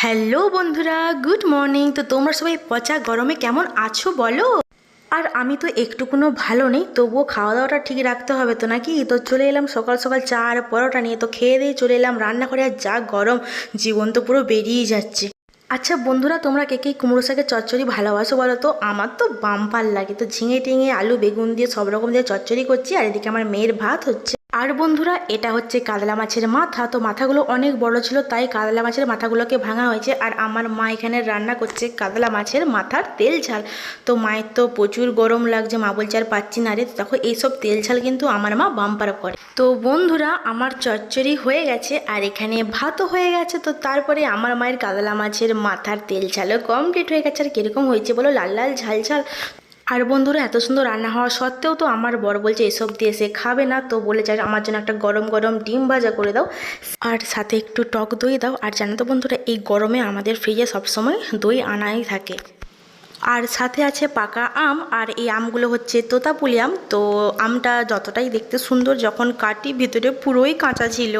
Hello বন্ধুরা, good morning. তো তোমরা সবাই পচা গরমে কেমন আছো বলো। আর আমি তো একটুকুনো ভালো নেই, তবুও খাওয়া দাওয়াটা ঠিক রাখতে হবে তো নাকি। তো চলে এলাম সকাল সকাল চা আর পরোটা নিয়ে, তো খেয়ে দিয়ে চলে এলাম রান্নাঘরে। আর যা গরম, জীবন তো পুরো বেরিয়ে যাচ্ছে। আচ্ছা বন্ধুরা, তোমরা কে কে কুমড়ো শাকের চচ্চড়ি ভালোবাসো বলো তো। আমার তো বাম্পার লাগে। তো ঝিঙে টিঙে আলু বেগুন দিয়ে সব রকম দিয়ে চচ্চড়ি করছি, আর এদিকে আমার মেয়ের ভাত হচ্ছে। আর বন্ধুরা, এটা হচ্ছে কাতলা মাছের মাথা। তো মাথাগুলো অনেক বড় ছিল, তাই কাতলা মাছের মাথাগুলোকে ভাঙা হয়েছে। আর আমার মা এখানে রান্না করছে কাতলা মাছের মাথার তেল ঝাল। তো মায়ের তো প্রচুর গরম লাগছে, মা বলছে আর পাচ্ছি না রে। দেখো এইসব তেল ঝাল কিন্তু আমার মা বাম্পার করে। তো বন্ধুরা, আমার চচ্চড়ি হয়ে গেছে আর এখানে ভাতও হয়ে গেছে। তো তারপরে আমার মায়ের কাতলা মাছের মাথার তেল ঝালও কমপ্লিট হয়ে গেছে। আর কীরকম হয়েছে বলো, লাল লাল ঝাল ঝাল। আর বন্ধুরা, এত সুন্দর রান্না হওয়া সত্ত্বেও তো আমার বর বলছে এসব দিয়ে সে খাবে না। তো বলেছে আমার জন্য একটা গরম গরম ডিম ভাজা করে দাও, আর সাথে একটু টক দই দাও। আর জানো তো বন্ধুরা, এই গরমে আমাদের ফ্রিজে সবসময় দই আনাই থাকে। আর সাথে আছে পাকা আম, আর এই আমগুলো হচ্ছে তোতাপুলি আম। তো আমটা যতটাই দেখতে সুন্দর, যখন কাটি ভিতরে পুরোই কাঁচা ছিল।